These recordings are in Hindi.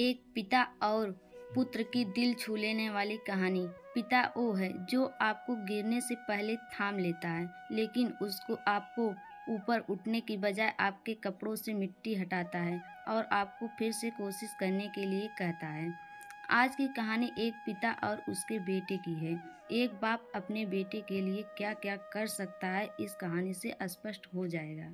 एक पिता और पुत्र की दिल छू लेने वाली कहानी। पिता वो है जो आपको गिरने से पहले थाम लेता है, लेकिन उसको आपको ऊपर उठने की बजाय आपके कपड़ों से मिट्टी हटाता है और आपको फिर से कोशिश करने के लिए कहता है। आज की कहानी एक पिता और उसके बेटे की है। एक बाप अपने बेटे के लिए क्या क्या कर सकता है, इस कहानी से स्पष्ट हो जाएगा।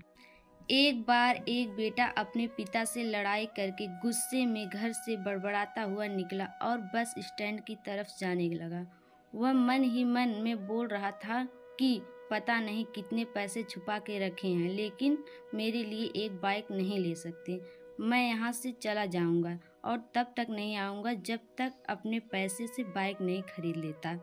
एक बार एक बेटा अपने पिता से लड़ाई करके गुस्से में घर से बड़बड़ाता हुआ निकला और बस स्टैंड की तरफ जाने लगा। वह मन ही मन में बोल रहा था कि पता नहीं कितने पैसे छुपा के रखे हैं, लेकिन मेरे लिए एक बाइक नहीं ले सकते। मैं यहाँ से चला जाऊँगा और तब तक नहीं आऊँगा जब तक अपने पैसे से बाइक नहीं खरीद लेता।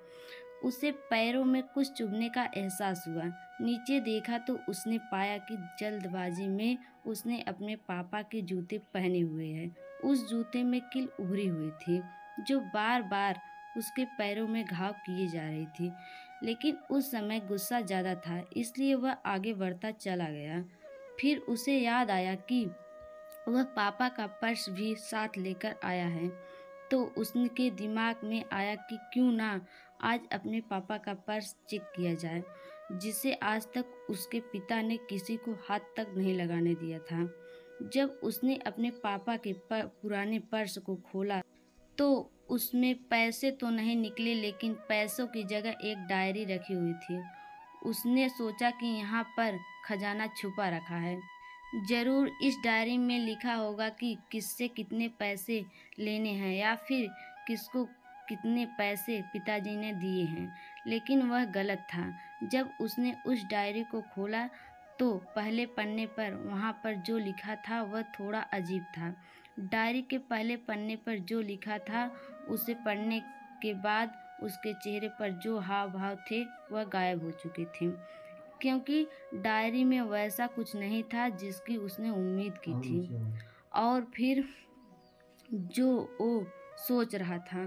उसे पैरों में कुछ चुभने का एहसास हुआ। नीचे देखा तो उसने पाया कि जल्दबाजी में उसने अपने पापा के जूते पहने हुए हैं। उस जूते में कील उभरी हुई थी जो बार बार उसके पैरों में घाव किए जा रही थी, लेकिन उस समय गुस्सा ज़्यादा था, इसलिए वह आगे बढ़ता चला गया। फिर उसे याद आया कि वह पापा का पर्स भी साथ लेकर आया है, तो उसके दिमाग में आया कि क्यों ना आज अपने पापा का पर्स चेक किया जाए, जिसे आज तक उसके पिता ने किसी को हाथ तक नहीं लगाने दिया था। जब उसने अपने पापा के पुराने पर्स को खोला तो उसमें पैसे तो नहीं निकले, लेकिन पैसों की जगह एक डायरी रखी हुई थी। उसने सोचा कि यहाँ पर खजाना छुपा रखा है। जरूर इस डायरी में लिखा होगा कि किससे कितने पैसे लेने हैं या फिर किसको कितने पैसे पिताजी ने दिए हैं, लेकिन वह गलत था। जब उसने उस डायरी को खोला तो पहले पन्ने पर वहाँ पर जो लिखा था वह थोड़ा अजीब था। डायरी के पहले पन्ने पर जो लिखा था उसे पढ़ने के बाद उसके चेहरे पर जो हाव भाव थे वह गायब हो चुके थे, क्योंकि डायरी में वैसा कुछ नहीं था जिसकी उसने उम्मीद की थी। और फिर जो वो सोच रहा था,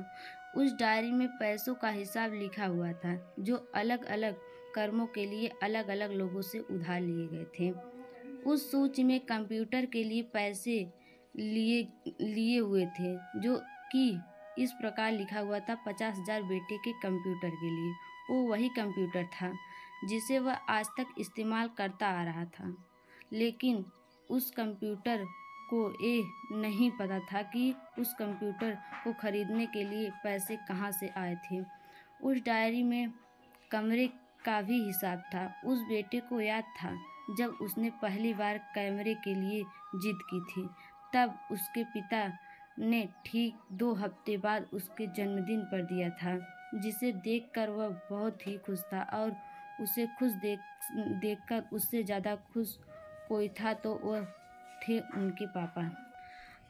उस डायरी में पैसों का हिसाब लिखा हुआ था जो अलग अलग कर्मों के लिए अलग अलग लोगों से उधार लिए गए थे। उस सूची में कंप्यूटर के लिए पैसे लिए लिए हुए थे, जो कि इस प्रकार लिखा हुआ था 50,000 बेटे के कंप्यूटर के लिए। वो वही कंप्यूटर था जिसे वह आज तक इस्तेमाल करता आ रहा था, लेकिन उस कंप्यूटर को ये नहीं पता था कि उस कंप्यूटर को खरीदने के लिए पैसे कहाँ से आए थे। उस डायरी में कमरे का भी हिसाब था। उस बेटे को याद था जब उसने पहली बार कैमरे के लिए जिद की थी, तब उसके पिता ने ठीक 2 हफ्ते बाद उसके जन्मदिन पर दिया था, जिसे देखकर वह बहुत ही खुश था। और उसे खुश देखकर उससे ज़्यादा खुश कोई था तो वह थे उनके पापा।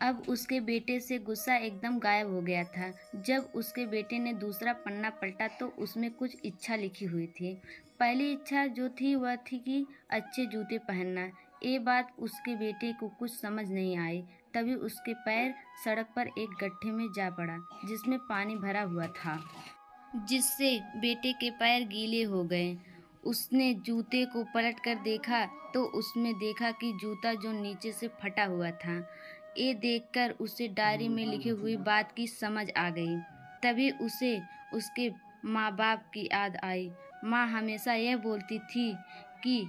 अब उसके बेटे से गुस्सा एकदम गायब हो गया था। जब उसके बेटे ने दूसरा पन्ना पलटा तो उसमें कुछ इच्छा लिखी हुई थी। पहली इच्छा जो थी वह थी कि अच्छे जूते पहनना। ये बात उसके बेटे को कुछ समझ नहीं आई। तभी उसके पैर सड़क पर एक गड्ढे में जा पड़ा जिसमें पानी भरा हुआ था, जिससे बेटे के पैर गीले हो गए। उसने जूते को पलट कर देखा तो उसमें देखा कि जूता जो नीचे से फटा हुआ था। ये देखकर उसे डायरी में लिखी हुई बात की समझ आ गई। तभी उसे उसके माँ बाप की याद आई। माँ हमेशा यह बोलती थी कि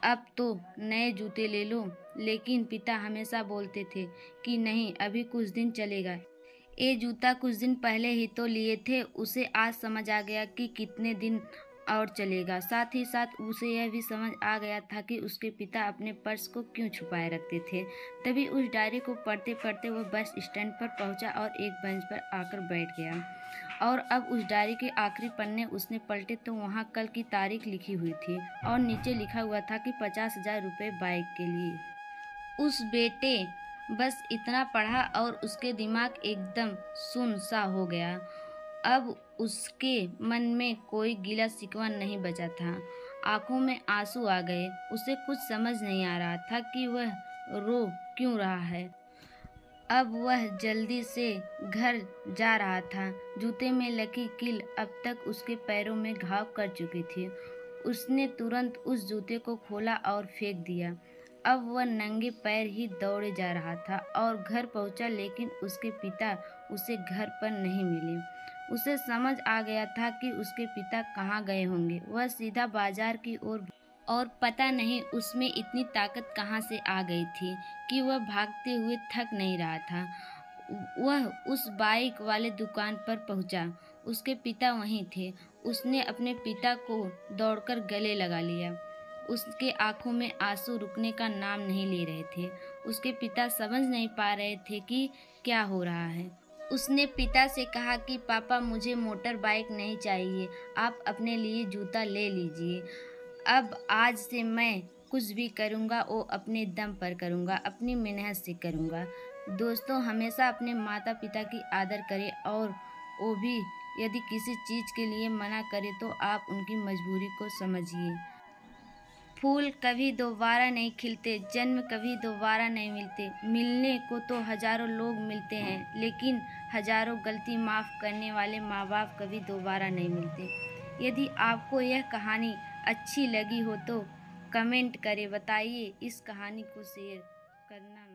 अब तो नए जूते ले लो, लेकिन पिता हमेशा बोलते थे कि नहीं, अभी कुछ दिन चलेगा। ये जूता कुछ दिन पहले ही तो लिए थे। उसे आज समझ आ गया कि कितने दिन और चलेगा। साथ ही साथ उसे यह भी समझ आ गया था कि उसके पिता अपने पर्स को क्यों छुपाए रखते थे। तभी उस डायरी को पढ़ते पढ़ते वह बस स्टैंड पर पहुंचा और एक बेंच पर आकर बैठ गया। और अब उस डायरी के आखिरी पन्ने उसने पलटे तो वहाँ कल की तारीख लिखी हुई थी और नीचे लिखा हुआ था कि 50,000 रुपये बाइक के लिए। उस बेटे बस इतना पढ़ा और उसके दिमाग एकदम सुन्न सा हो गया। अब उसके मन में कोई गिला शिकवा नहीं बचा था। आंखों में आंसू आ गए। उसे कुछ समझ नहीं आ रहा था कि वह रो क्यों रहा है। अब वह जल्दी से घर जा रहा था। जूते में लगी कील अब तक उसके पैरों में घाव कर चुकी थी। उसने तुरंत उस जूते को खोला और फेंक दिया। अब वह नंगे पैर ही दौड़े जा रहा था और घर पहुंचा, लेकिन उसके पिता उसे घर पर नहीं मिले। उसे समझ आ गया था कि उसके पिता कहाँ गए होंगे। वह सीधा बाजार की ओर और पता नहीं उसमें इतनी ताकत कहाँ से आ गई थी कि वह भागते हुए थक नहीं रहा था। वह उस बाइक वाले दुकान पर पहुंचा। उसके पिता वहीं थे। उसने अपने पिता को दौड़कर गले लगा लिया। उसके आंखों में आंसू रुकने का नाम नहीं ले रहे थे। उसके पिता समझ नहीं पा रहे थे कि क्या हो रहा है। उसने पिता से कहा कि पापा, मुझे मोटर बाइक नहीं चाहिए, आप अपने लिए जूता ले लीजिए। अब आज से मैं कुछ भी करूँगा वो अपने दम पर करूँगा, अपनी मेहनत से करूँगा। दोस्तों, हमेशा अपने माता पिता की आदर करें, और वो भी यदि किसी चीज़ के लिए मना करें तो आप उनकी मजबूरी को समझिए। फूल कभी दोबारा नहीं खिलते, जन्म कभी दोबारा नहीं मिलते। मिलने को तो हजारों लोग मिलते हैं, लेकिन हजारों गलती माफ़ करने वाले माँ बाप कभी दोबारा नहीं मिलते। यदि आपको यह कहानी अच्छी लगी हो तो कमेंट करें, बताइए। इस कहानी को शेयर करना